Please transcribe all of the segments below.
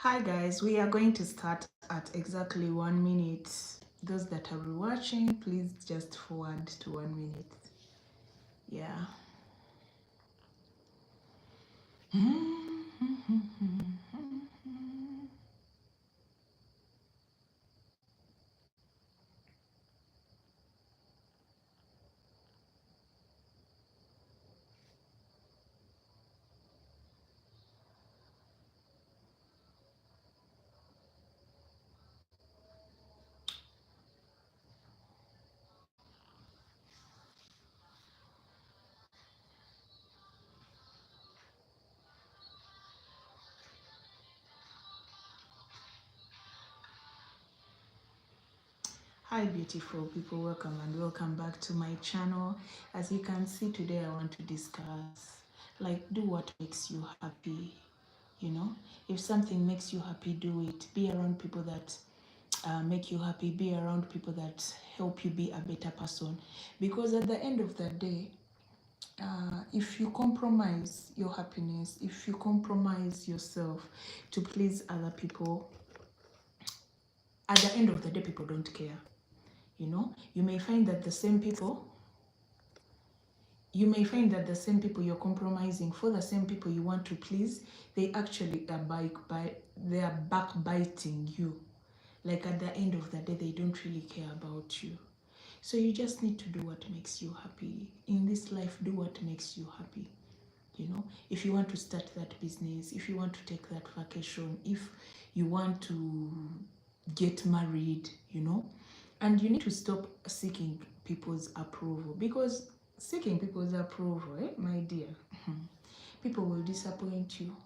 Hi guys, we are going to start at exactly 1 minute. Those that are watching, please just forward to 1 minute. Yeah. Hi beautiful people, welcome and welcome back to my channel. As you can see today, I want to discuss like do what makes you happy. You know, if something makes you happy, do it. Be around people that make you happy. Be around people that help you be a better person, because at the end of the day, if you compromise your happiness, if you compromise yourself to please other people, at the end of the day, people don't care. You know, you may find that the same people you're compromising for, the same people you want to please, they actually are they are backbiting you. Like at the end of the day, they don't really care about you. So you just need to do what makes you happy. In this life, do what makes you happy. You know, if you want to start that business, if you want to take that vacation, if you want to get married, you know, and you need to stop seeking people's approval, because seeking people's approval, my dear, people will disappoint you.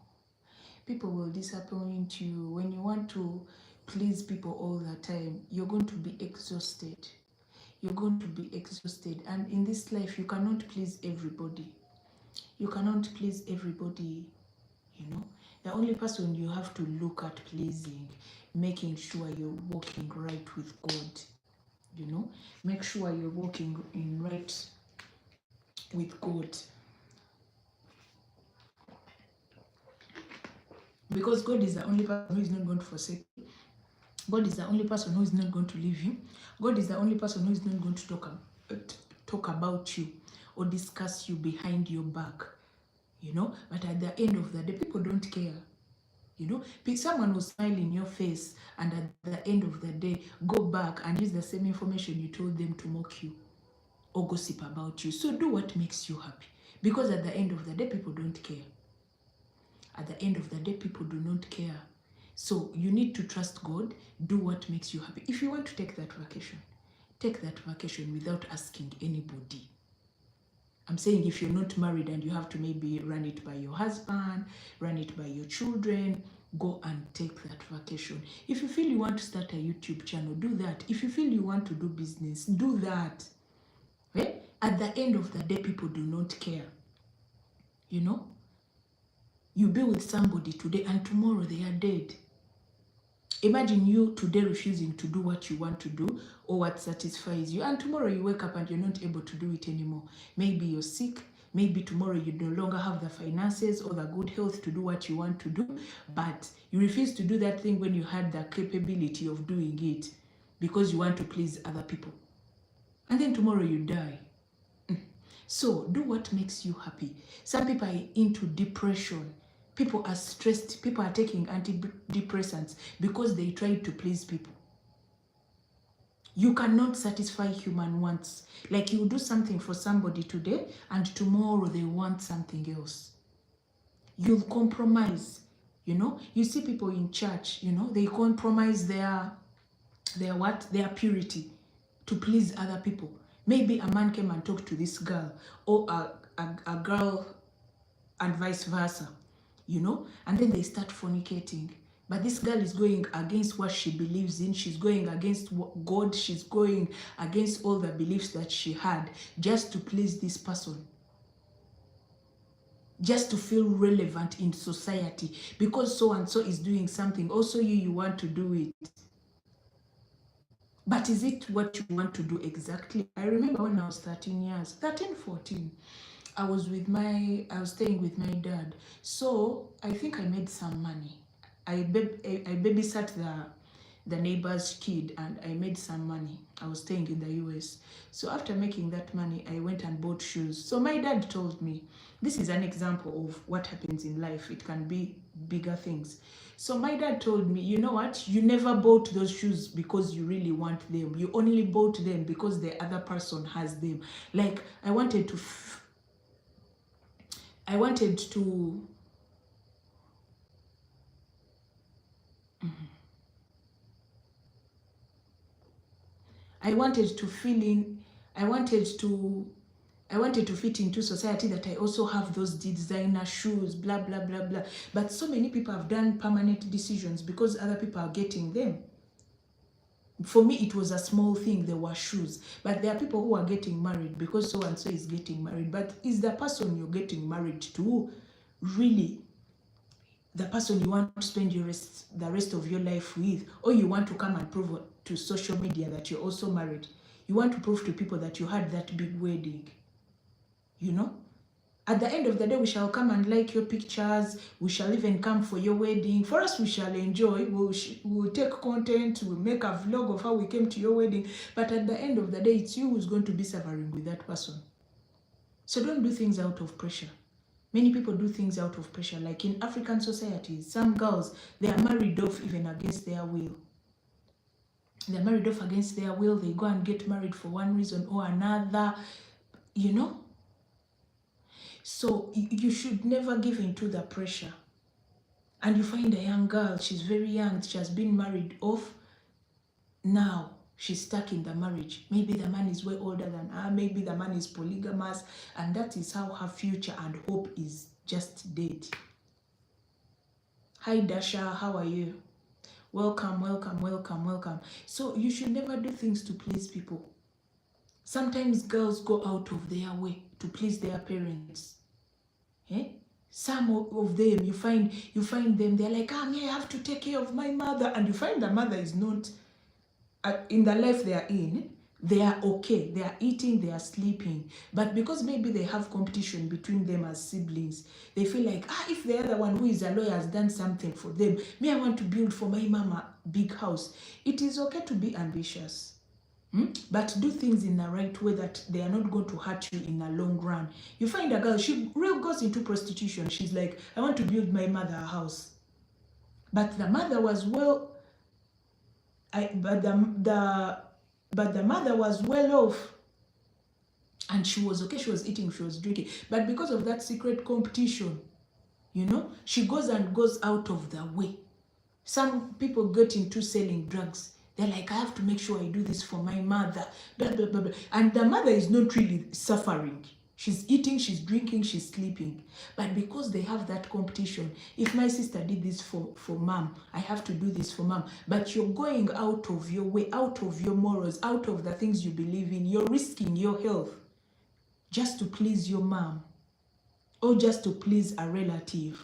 People will disappoint you. When you want to please people all the time, you're going to be exhausted. You're going to be exhausted. And in this life, you cannot please everybody. You cannot please everybody, you know. The only person you have to look at pleasing, making sure you're walking right with God, you know. Make sure you're walking in right with God. Because God is the only person who is not going to forsake you. God is the only person who is not going to leave you. God is the only person who is not going to talk about you or discuss you behind your back, you know. But at the end of the day, people don't care. You know, someone will smile in your face and at the end of the day go back and use the same information you told them to mock you or gossip about you. So do what makes you happy, because at the end of the day, people don't care. At the end of the day, people do not care. So you need to trust God. Do what makes you happy. If you want to take that vacation without asking anybody. I'm saying if you're not married and you have to maybe run it by your husband, run it by your children, go and take that vacation. If you feel you want to start a YouTube channel, do that. If you feel you want to do business, do that. Okay? At the end of the day, people do not care. You know? You be with somebody today and tomorrow they are dead. Imagine you today refusing to do what you want to do or what satisfies you, and tomorrow you wake up and you're not able to do it anymore. Maybe you're sick, maybe tomorrow you no longer have the finances or the good health to do what you want to do, but you refuse to do that thing when you had the capability of doing it because you want to please other people. And then tomorrow you die. So do what makes you happy. Some people are into depression. People are stressed. People are taking antidepressants because they try to please people. You cannot satisfy human wants. Like you do something for somebody today and tomorrow they want something else. You'll compromise. You know, you see people in church, you know, they compromise their purity to please other people. Maybe a man came and talked to this girl, or a girl and vice versa, you know, and then they start fornicating. But this girl is going against what she believes in. She's going against God. She's going against all the beliefs that she had just to please this person, just to feel relevant in society, because so and so is doing something. Also, you want to do it. But is it what you want to do exactly? I remember when I was 13 years, 13, 14, I was staying with my dad. So I think I made some money. I babysat the neighbor's kid and I made some money. I was staying in the US. So after making that money, I went and bought shoes. So my dad told me, this is an example of what happens in life. It can be bigger things. So my dad told me, you know what? You never bought those shoes because you really want them. You only bought them because the other person has them. Like I wanted to I wanted to feel in, I wanted to fit into society that I also have those designer shoes, blah, blah, blah, blah. But so many people have done permanent decisions because other people are getting them. For me, it was a small thing, there were shoes. But there are people who are getting married because so-and-so is getting married. But is the person you're getting married to really the person you want to spend the rest of your life with? Or you want to come and prove to social media that you're also married? You want to prove to people that you had that big wedding? You know? At the end of the day, we shall come and like your pictures. We shall even come for your wedding. For us, we shall enjoy. We'll take content. We'll make a vlog of how we came to your wedding. But at the end of the day, it's you who's going to be suffering with that person. So don't do things out of pressure. Many people do things out of pressure. Like in African societies, some girls, they are married off even against their will. They're married off against their will. They go and get married for one reason or another. You know? So you should never give in to the pressure. And you find a young girl, she's very young, she has been married off. Now she's stuck in the marriage. Maybe the man is way older than her, maybe the man is polygamous, and that is how her future and hope is just dead. Hi Dasha, how are you? Welcome, welcome, welcome, welcome. So you should never do things to please people. Sometimes girls go out of their way to please their parents. Some of them, you find them, they're like, me, I have to take care of my mother. And you find the mother is not, in the life they are in, they are okay. They are eating, they are sleeping. But because maybe they have competition between them as siblings, they feel like, if the other one who is a lawyer has done something for them, me, I want to build for my mama a big house. It is okay to be ambitious. But do things in the right way that they are not going to hurt you in the long run. You find a girl, she really goes into prostitution. She's like, I want to build my mother a house. But the mother was but the mother was well off. And she was okay, she was eating, she was drinking. But because of that secret competition, you know, she goes out of the way. Some people get into selling drugs. They're like, I have to make sure I do this for my mother. Blah, blah, blah, blah. And the mother is not really suffering. She's eating, she's drinking, she's sleeping. But because they have that competition, if my sister did this for mom, I have to do this for mom. But you're going out of your way, out of your morals, out of the things you believe in. You're risking your health just to please your mom or just to please a relative.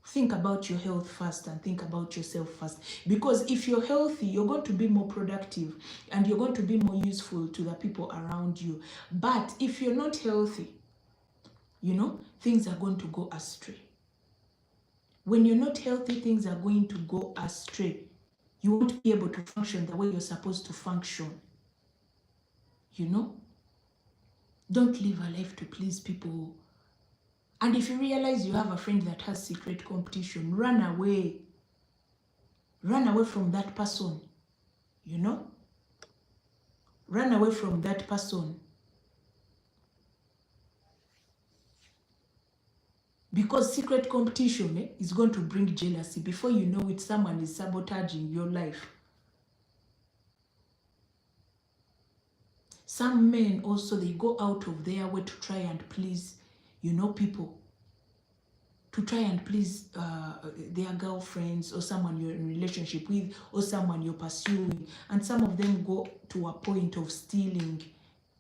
Think about your health first and think about yourself first. Because if you're healthy, you're going to be more productive and you're going to be more useful to the people around you. But if you're not healthy, you know, things are going to go astray. When you're not healthy, things are going to go astray. You won't be able to function the way you're supposed to function. You know? Don't live a life to please people. And if you realize you have a friend that has secret competition, run away. Run away from that person, you know? Run away from that person. Because secret competition is going to bring jealousy. Before you know it, someone is sabotaging your life. Some men also, they go out of their way to try and please, you know, people. To try and please their girlfriends or someone you're in a relationship with or someone you're pursuing. And some of them go to a point of stealing,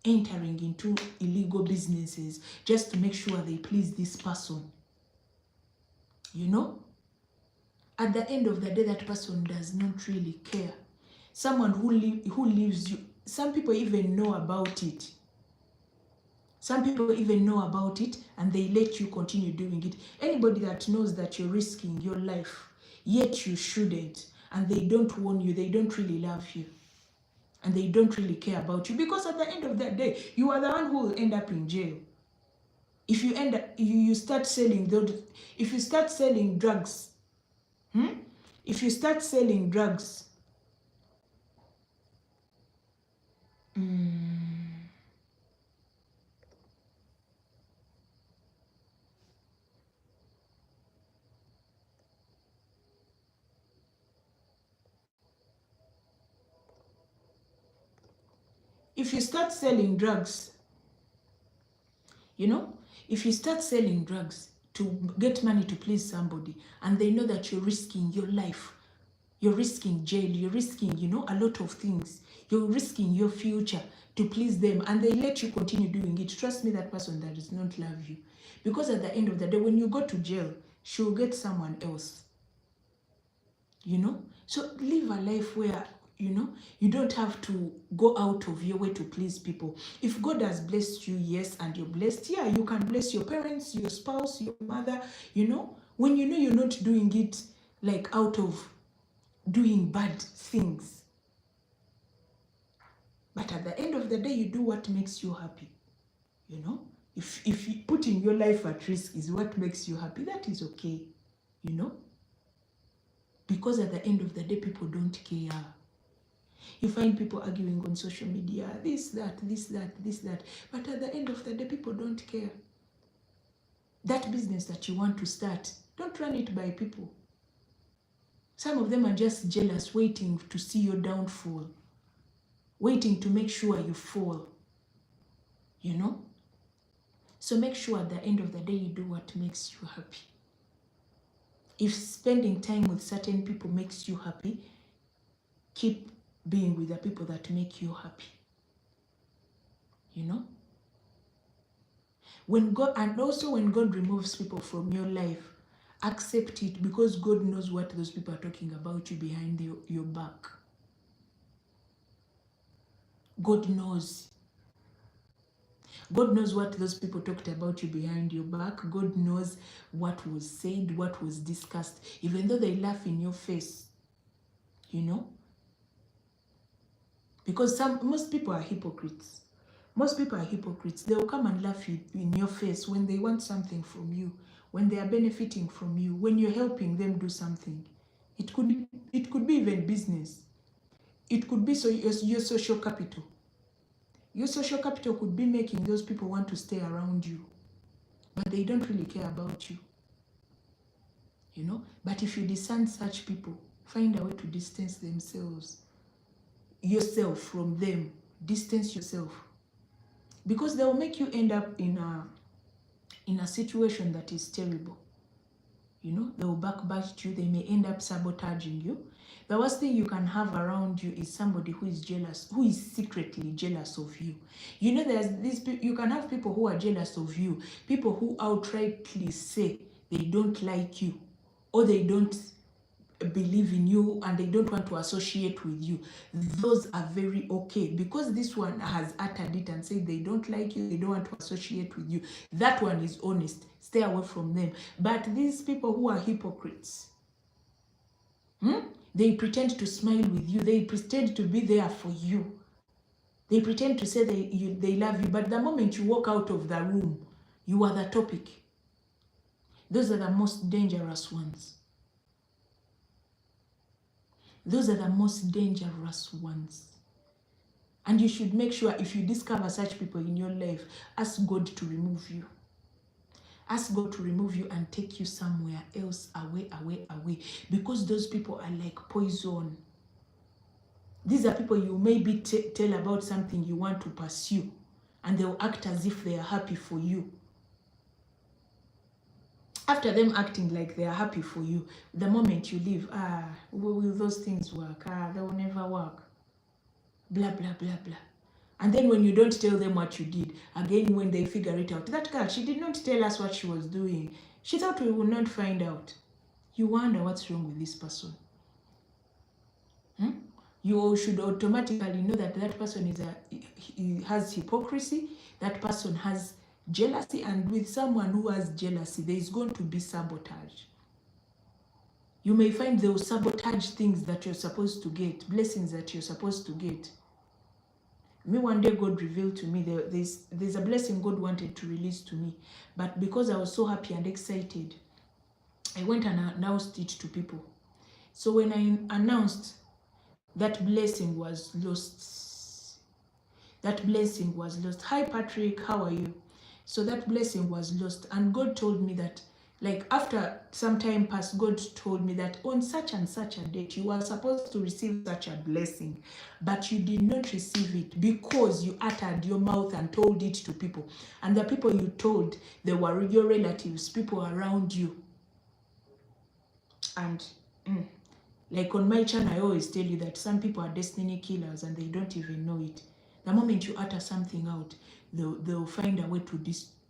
entering into illegal businesses just to make sure they please this person. You know? At the end of the day, that person does not really care. Someone who leaves you, some people even know about it. Some people even know about it and they let you continue doing it. Anybody that knows that you're risking your life, yet you shouldn't, and they don't warn you, they don't really love you, and they don't really care about you, because at the end of that day, you are the one who will end up in jail. If you end up, you start selling those, if you start selling drugs, if you start selling drugs, if you start selling drugs, you know, if you start selling drugs to get money to please somebody, and they know that you're risking your life, you're risking jail, you're risking, you know, a lot of things, you're risking your future to please them, and they let you continue doing it, trust me, that person that does not love you. Because at the end of the day, when you go to jail, she'll get someone else, you know. So live a life where, you know, you don't have to go out of your way to please people. If God has blessed you, yes, and you're blessed, yeah, you can bless your parents, your spouse, your mother, you know, when you know you're not doing it like out of doing bad things. But at the end of the day, you do what makes you happy, you know. If putting your life at risk is what makes you happy, that is okay, you know. Because at the end of the day, people don't care. You find people arguing on social media, this, that, this, that, this, that. But at the end of the day, people don't care. That business that you want to start, don't run it by people. Some of them are just jealous, waiting to see your downfall, waiting to make sure you fall, you know. So make sure at the end of the day, you do what makes you happy. If spending time with certain people makes you happy, keep being with the people that make you happy, you know. When God, and also when God removes people from your life, accept it, because God knows what those people are talking about you behind your back. God knows. God knows what those people talked about you behind your back. God knows what was said, what was discussed, even though they laugh in your face, you know. Because most people are hypocrites. Most people are hypocrites. They will come and laugh in your face when they want something from you, when they are benefiting from you, when you're helping them do something. It could be even business. It could be your social capital. Your social capital could be making those people want to stay around you, but they don't really care about you, you know. But if you discern such people, find a way to distance yourself from them. Distance yourself, because they will make you end up in a situation that is terrible, you know. They will backbite you, they may end up sabotaging you. The worst thing you can have around you is somebody who is jealous, who is secretly jealous of you. You know, there's these people, you can have people who are jealous of you, people who outrightly say they don't like you, or they don't believe in you, and they don't want to associate with you. Those are very okay, because this one has uttered it and said they don't like you, they don't want to associate with you. That one is honest. Stay away from them. But these people who are hypocrites, they pretend to smile with you, they pretend to be there for you, they pretend to say they love you, but the moment you walk out of the room, you are the topic. Those are the most dangerous ones. Those are the most dangerous ones. And you should make sure, if you discover such people in your life, ask God to remove you. Ask God to remove you and take you somewhere else, away. Because those people are like poison. These are people you maybe tell about something you want to pursue, and they'll act as if they are happy for you. After them acting like they are happy for you, the moment you leave, will those things work? They will never work. Blah, blah, blah, blah. And then when you don't tell them what you did, again, when they figure it out, that girl, she did not tell us what she was doing. She thought we would not find out. You wonder what's wrong with this person. You should automatically know that that person has hypocrisy, that person has jealousy, and with someone who has jealousy, there is going to be sabotage. You may find they will sabotage things that you're supposed to get, blessings that you're supposed to get. Me, one day God revealed to me there's a blessing God wanted to release to me, but because I was so happy and excited, I went and announced it to people. So when I announced, that blessing was lost. That blessing was lost. Hi Patrick, how are you? So that blessing was lost, and God told me that, like, after some time passed, God told me that on such and such a date you were supposed to receive such a blessing, but you did not receive it because you uttered your mouth and told it to people, and the people you told, they were your relatives, people around you. And like on my channel, I always tell you that some people are destiny killers and they don't even know it. The moment you utter something out, they'll find a way to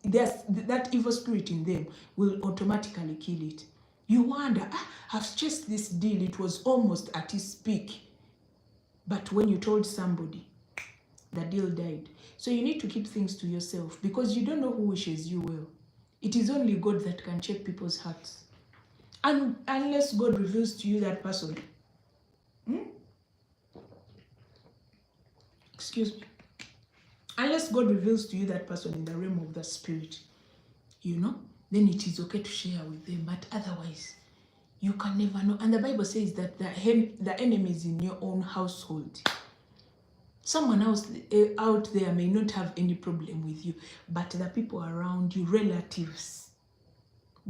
that evil spirit in them will automatically kill it. You wonder, I've chased this deal, it was almost at its peak. But when you told somebody, the deal died. So you need to keep things to yourself, because you don't know who wishes you well. It is only God that can check people's hearts. And unless God reveals to you that person, excuse me, unless God reveals to you that person in the realm of the spirit, then it is okay to share with them. But otherwise, you can never know. And the Bible says that the enemy is in your own household. Someone else out there may not have any problem with you, but the people around you, relatives,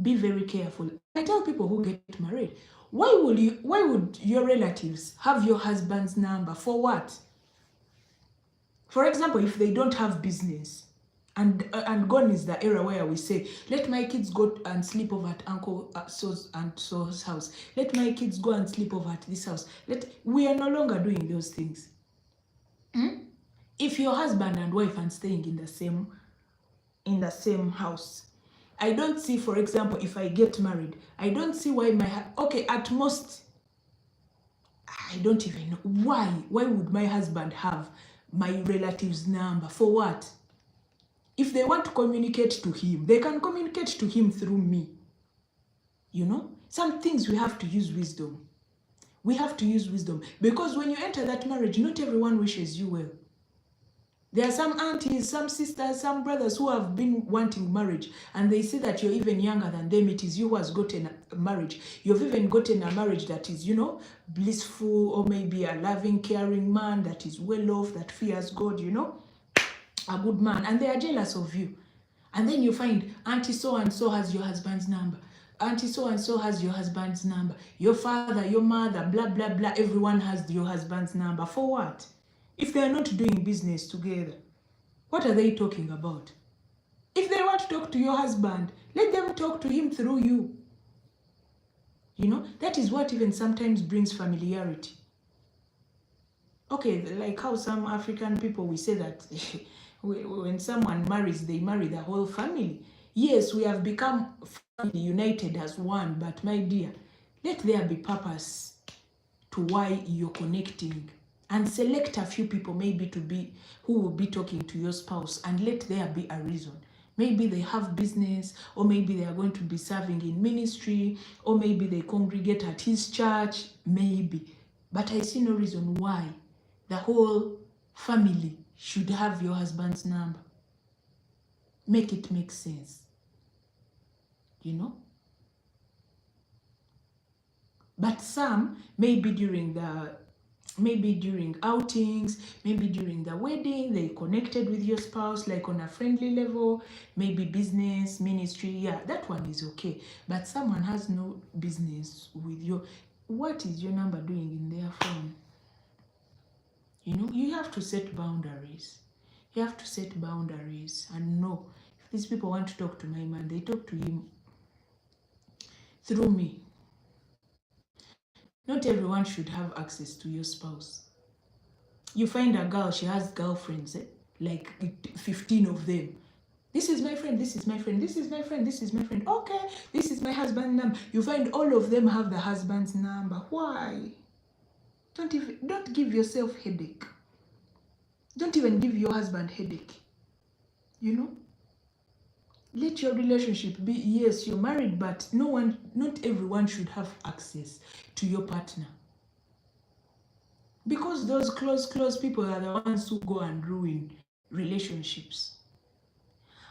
be very careful. I tell people who get married, why would your relatives have your husband's number? For what? For example, if they don't have business, and gone is the era where we say, let my kids go and sleep over at Uncle so's and so's house. Let my kids go and sleep over at this house. We are no longer doing those things. If your husband and wife are staying in the same house, I don't see, for example, if I get married, I don't see why okay, at most, I don't even know why would my husband have my relative's number? For what? If they want to communicate to him, they can communicate to him through me. Some things we have to use wisdom. We have to use wisdom, because when you enter that marriage, not everyone wishes you well. There are some aunties, some sisters, some brothers who have been wanting marriage, and they see that you're even younger than them. It is you who has gotten a marriage. You've even gotten a marriage that is, blissful, or maybe a loving, caring man that is well off, that fears God, a good man, and they are jealous of you. And then you find auntie so-and-so has your husband's number. Auntie so-and-so has your husband's number. Your father, your mother, blah, blah, blah, everyone has your husband's number. For what? If they are not doing business together, what are they talking about? If they want to talk to your husband, let them talk to him through you. That is what even sometimes brings familiarity. Okay, like how some African people, we say that when someone marries, they marry the whole family. Yes, we have become family united as one, but my dear, let there be purpose to why you're connecting, and select a few people maybe who will be talking to your spouse, and let there be a reason. Maybe they have business, or maybe they are going to be serving in ministry, or maybe they congregate at his church, maybe. But I see no reason why the whole family should have your husband's number. Make it make sense. But some, maybe during outings, maybe during the wedding, they connected with your spouse, like on a friendly level, maybe business, ministry, yeah, that one is okay. But someone has no business with you. What is your number doing in their phone? You have to set boundaries. You have to set boundaries and know, if these people want to talk to my man, they talk to him through me. Not everyone should have access to your spouse. You find a girl, she has girlfriends, like 15 of them. This is my friend, this is my friend, this is my friend, this is my friend. Okay, this is my husband's number. You find all of them have the husband's number. Why? Don't give yourself headache. Don't even give your husband headache. Let your relationship be, yes, you're married, but not everyone should have access to your partner. Because those close people are the ones who go and ruin relationships.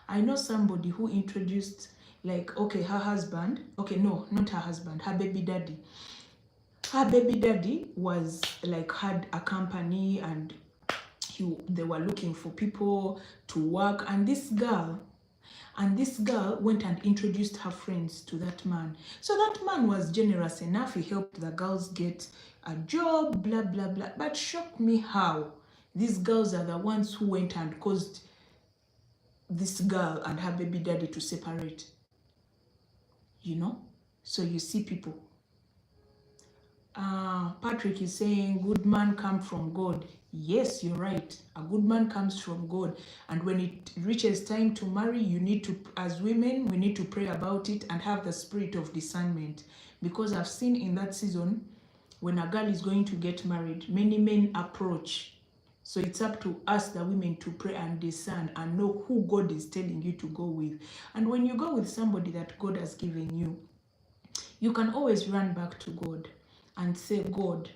I know somebody who introduced, like, okay, her husband, okay, no, not her husband, her baby daddy. Her baby daddy was like, had a company, and they were looking for people to work, and this girl went and introduced her friends to that man. So that man was generous enough. He helped the girls get a job, blah, blah, blah. But shocked me how these girls are the ones who went and caused this girl and her baby daddy to separate. You know? So you see people. Patrick is saying, good man come from God. Yes, you're right. A good man comes from God. And when it reaches time to marry, you need to, as women, we need to pray about it and have the spirit of discernment. Because I've seen in that season, when a girl is going to get married, many men approach. So it's up to us, the women, to pray and discern and know who God is telling you to go with. And when you go with somebody that God has given you, you can always run back to God and say, God,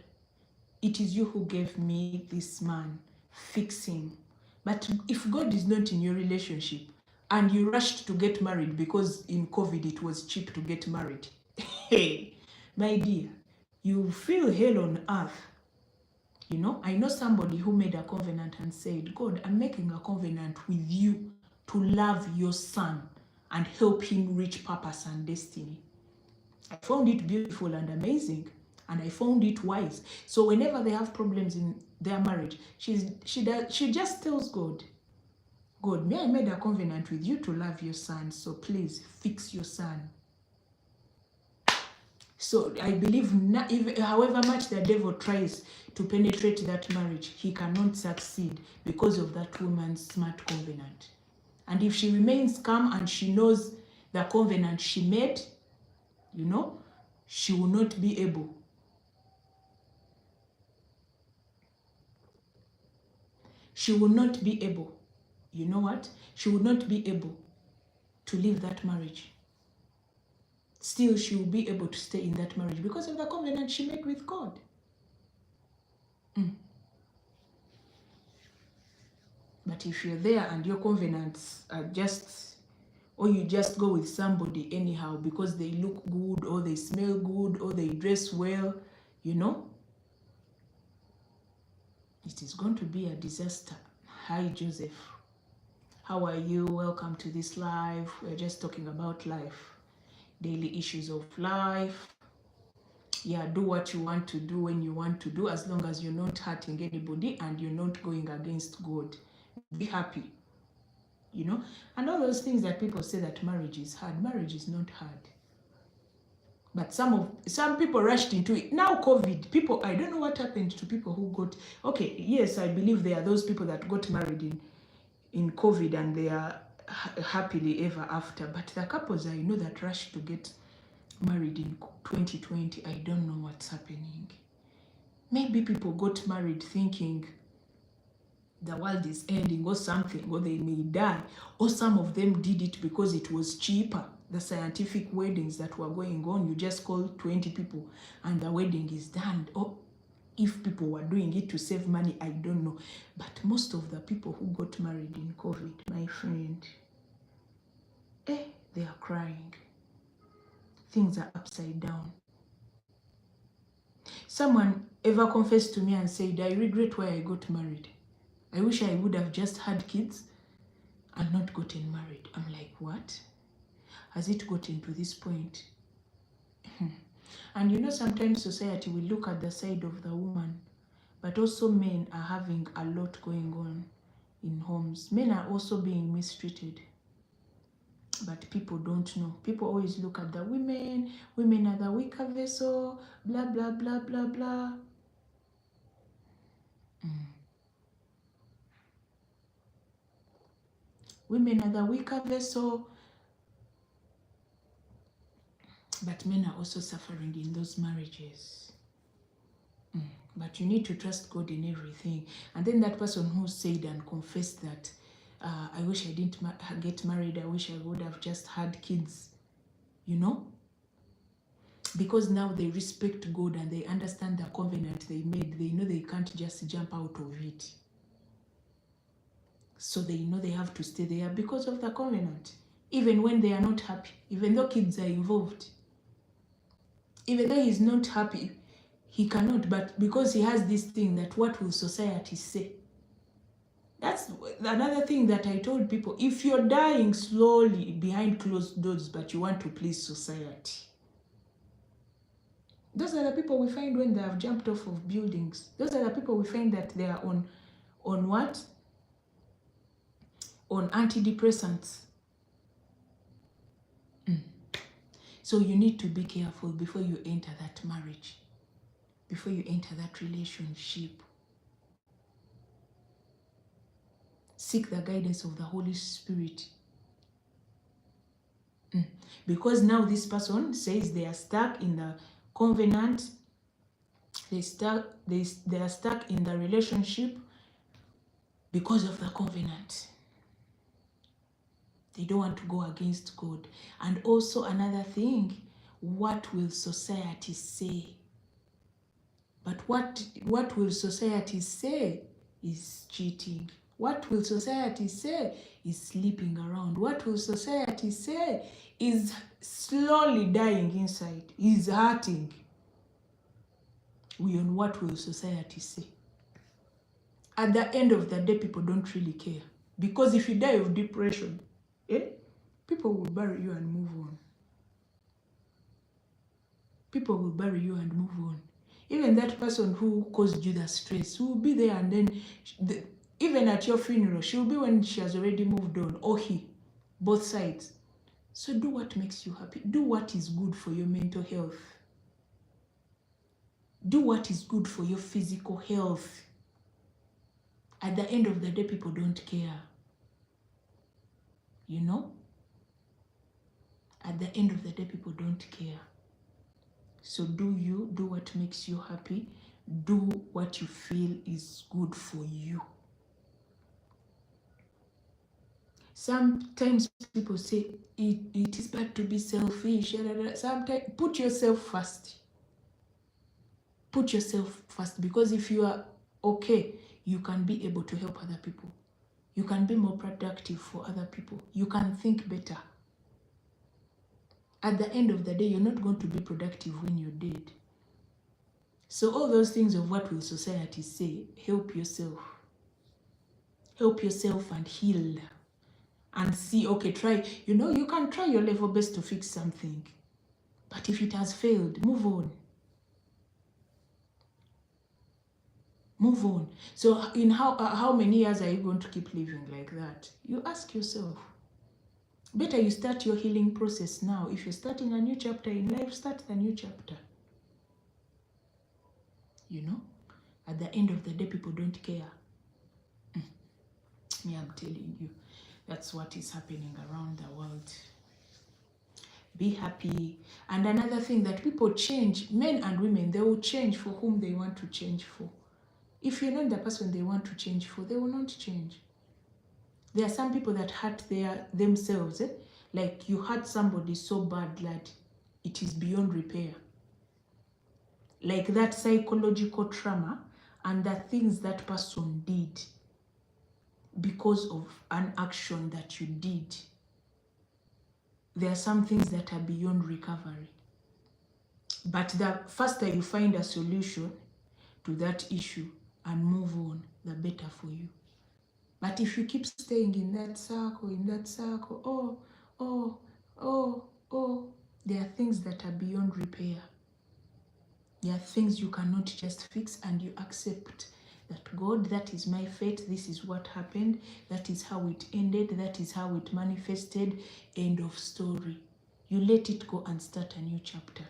it is you who gave me this man, fix him. But if God is not in your relationship and you rushed to get married because in COVID it was cheap to get married, hey, my dear, you feel hell on earth. You know, I know somebody who made a covenant and said, God, I'm making a covenant with you to love your son and help him reach purpose and destiny. I found it beautiful and amazing, and I found it wise. So whenever they have problems in their marriage, she just tells God, God, me, I made a covenant with you to love your son, so please fix your son. So I believe, however much the devil tries to penetrate that marriage, he cannot succeed because of that woman's smart covenant. And if she remains calm and she knows the covenant she made, you know, she will not be able. She will not be able, you know what? She will not be able to leave that marriage. Still, she will be able to stay in that marriage because of the covenant she made with God. But if you're there and your covenants are just, or you just go with somebody anyhow because they look good or they smell good or they dress well, you know, it is going to be a disaster. Hi, Joseph. How are you? Welcome to this live. We're just talking about life, daily issues of life. Yeah, do what you want to do when you want to do, as long as you're not hurting anybody and you're not going against God. Be happy, you know. And all those things that people say that marriage is hard, marriage is not hard. But some people rushed into it. Now COVID, people, I don't know what happened to people who got, okay, yes, I believe there are those people that got married in COVID and they are happily ever after. But the couples I know that rushed to get married in 2020, I don't know what's happening. Maybe people got married thinking the world is ending or something, or they may die, or some of them did it because it was cheaper. The scientific weddings that were going on, you just call 20 people and the wedding is done. Or if people were doing it to save money, I don't know. But most of the people who got married in COVID, my friend, they are crying. Things are upside down. Someone ever confessed to me and said, I regret why I got married. I wish I would have just had kids and not gotten married. I'm like, what? Has it gotten to this point? And you know, sometimes society will look at the side of the woman, but also men are having a lot going on in homes. Men are also being mistreated. But people don't know. People always look at the women. Women are the weaker vessel, blah, blah, blah, blah, blah. Women are the weaker vessel. But men are also suffering in those marriages. But you need to trust God in everything. And then that person who said and confessed that I wish I didn't get married. I wish I would have just had kids, you know? Because now they respect God and they understand the covenant they made. They know they can't just jump out of it. So they know they have to stay there because of the covenant. Even when they are not happy, even though kids are involved. Even though he's not happy, he cannot, but because he has this thing that what will society say? That's another thing that I told people. If you're dying slowly behind closed doors, but you want to please society, those are the people we find when they have jumped off of buildings. Those are the people we find that they are on what? On antidepressants. So you need to be careful before you enter that marriage, before you enter that relationship. Seek the guidance of the Holy Spirit. Because now this person says they are stuck in the covenant, they are stuck in the relationship because of the covenant. They don't want to go against God. And also another thing, what will society say? But what will society say is cheating. What will society say is sleeping around. What will society say is slowly dying inside, is hurting. We on what will society say? At the end of the day, people don't really care. Because if you die of depression, people will bury you and move on. People will bury you and move on. Even that person who caused you the stress will be there, and then even at your funeral, she'll be when she has already moved on, or he, both sides. So do what makes you happy. Do what is good for your mental health. Do what is good for your physical health. At the end of the day, people don't care. You know? At the end of the day, people don't care. So do what makes you happy. Do what you feel is good for you. Sometimes people say it is bad to be selfish. Sometimes put yourself first. Put yourself first, because if you are okay, you can be able to help other people. You can be more productive for other people. You can think better. At the end of the day, you're not going to be productive when you're dead. So all those things of what will society say, help yourself. Help yourself and heal. And see, okay, try, you can try your level best to fix something. But if it has failed, move on. Move on. So in how many years are you going to keep living like that? You ask yourself. Better you start your healing process now. If you're starting a new chapter in life, start the new chapter. At the end of the day, people don't care. Me, I'm telling you, that's what is happening around the world. Be happy. And another thing, that people change, men and women, they will change for whom they want to change for. If you're not the person they want to change for, they will not change. There are some people that hurt themselves. Like you hurt somebody so bad that it is beyond repair. Like that psychological trauma and the things that person did because of an action that you did. There are some things that are beyond recovery. But the faster you find a solution to that issue and move on, the better for you. But if you keep staying in that circle, there are things that are beyond repair. There are things you cannot just fix, and you accept that God, that is my fate, this is what happened, that is how it ended, that is how it manifested, end of story. You let it go and start a new chapter.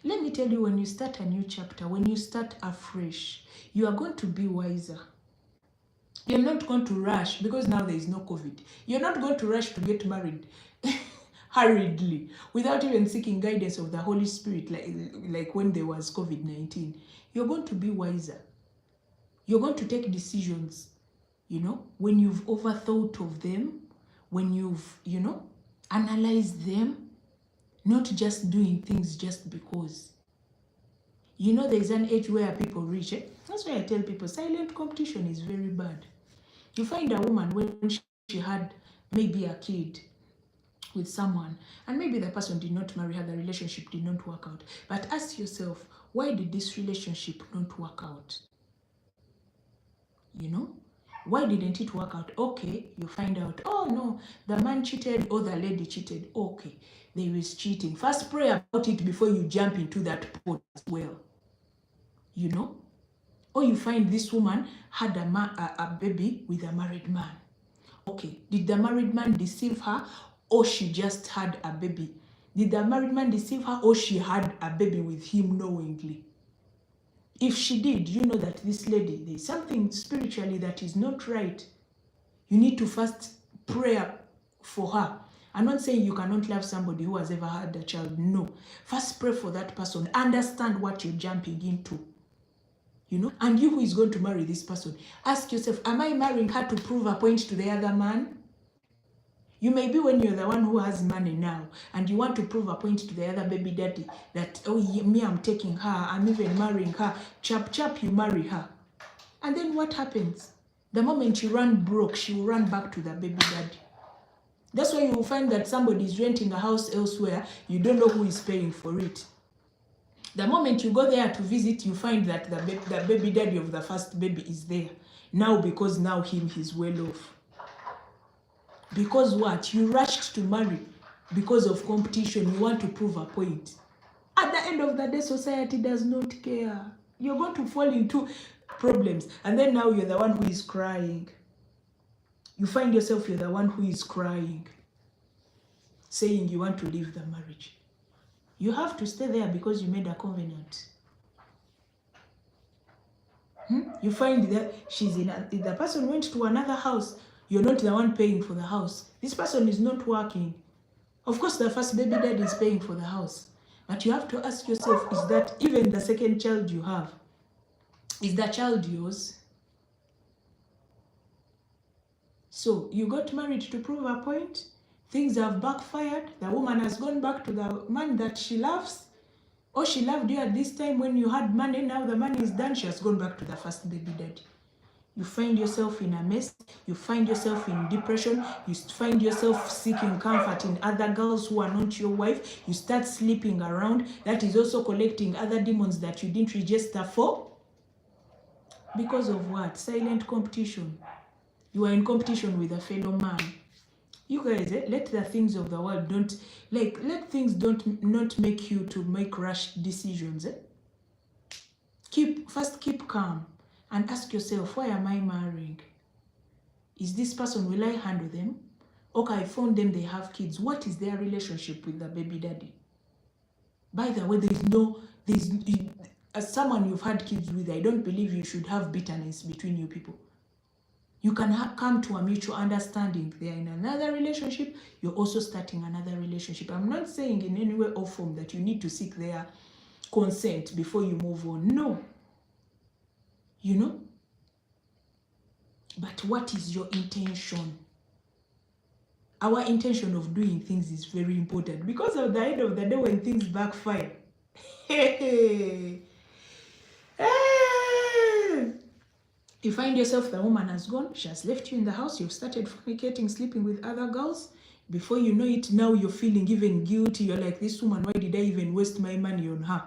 Let me tell you, when you start a new chapter, when you start afresh, you are going to be wiser. You're not going to rush, because now there is no COVID. You're not going to rush to get married hurriedly without even seeking guidance of the Holy Spirit, like when there was COVID-19. You're going to be wiser. You're going to take decisions You know, when you've overthought of them, when you've, you know, analyzed them, not just doing things just because. You know, there's an age where people reach it. That's why I tell people silent competition is very bad. You find a woman when she had maybe a kid with someone, and maybe the person did not marry her, the relationship did not work out. But ask yourself, why did this relationship not work out? You know? Why didn't it work out? Okay, you find out, oh no, the man cheated or the lady cheated. Okay, there is cheating. First pray about it before you jump into that pot as well. You know? Or you find this woman had a baby with a married man. Okay, did the married man deceive her or she just had a baby? Did the married man deceive her or she had a baby with him knowingly? If she did, you know that this lady, there's something spiritually that is not right. You need to first pray for her. I'm not saying you cannot love somebody who has ever had a child. No. First pray for that person. Understand what you're jumping into. You know, and you who is going to marry this person, ask yourself, am I marrying her to prove a point to the other man? You may be when you're the one who has money now and you want to prove a point to the other baby daddy that, oh, me, I'm taking her, I'm even marrying her. Chap, chap, you marry her. And then what happens? The moment you run broke, she will run back to the baby daddy. That's why you will find that somebody is renting a house elsewhere. You don't know who is paying for it. The moment you go there to visit, you find that the baby daddy of the first baby is there. Now, because now he's well off. Because what? You rushed to marry because of competition. You want to prove a point. At the end of the day, society does not care. You're going to fall into problems. And then now you're the one who is crying. You find yourself, you're the one who is crying, saying you want to leave the marriage. You have to stay there because you made a covenant. You find that the person went to another house. You're not the one paying for the house. This person is not working. Of course, the first baby daddy is paying for the house. But you have to ask yourself, is that even the second child you have, is the child yours? So you got married to prove a point. Things have backfired. The woman has gone back to the man that she loves. Or she loved you at this time when you had money. Now the money is done. She has gone back to the first baby daddy. You find yourself in a mess. You find yourself in depression. You find yourself seeking comfort in other girls who are not your wife. You start sleeping around. That is also collecting other demons that you didn't register for. Because of what? Silent competition. You are in competition with a fellow man. You guys, let the things of the world let things not make you to make rash decisions. Keep calm and ask yourself, why am I marrying? Is this person, will I handle them? Okay, I found them, they have kids. What is their relationship with the baby daddy? By the way, as someone you've had kids with, I don't believe you should have bitterness between you people. You can come to a mutual understanding. They are in another relationship. You're also starting another relationship. I'm not saying in any way or form that you need to seek their consent before you move on. No. You know? But what is your intention? Our intention of doing things is very important. Because at the end of the day, when things backfire, you find yourself, the woman has gone, she has left you in the house, you've started fornicating, sleeping with other girls. Before you know it, now you're feeling even guilty. You're like, this woman, why did I even waste my money on her?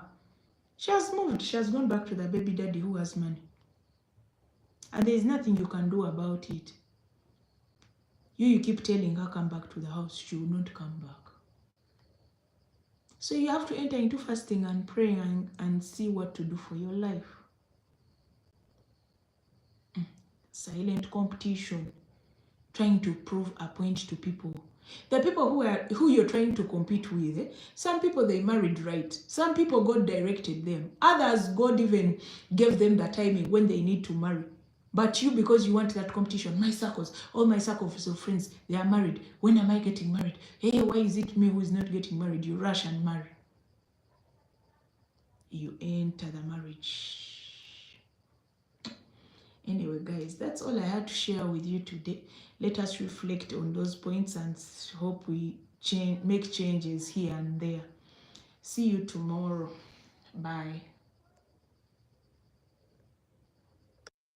She has moved. She has gone back to the baby daddy who has money. And there's nothing you can do about it. You keep telling her, come back to the house. She will not come back. So you have to enter into fasting and praying and see what to do for your life. Silent competition, trying to prove a point to people. The people who you're trying to compete with, some people they married right. Some people God directed them. Others God even gave them the timing when they need to marry. But you, because you want that competition, my circles, all my circles of friends, they are married. When am I getting married? Hey, why is it me who is not getting married? You rush and marry. You enter the marriage. Anyway, guys, that's all I had to share with you today. Let us reflect on those points and hope we make changes here and there. See you tomorrow. Bye.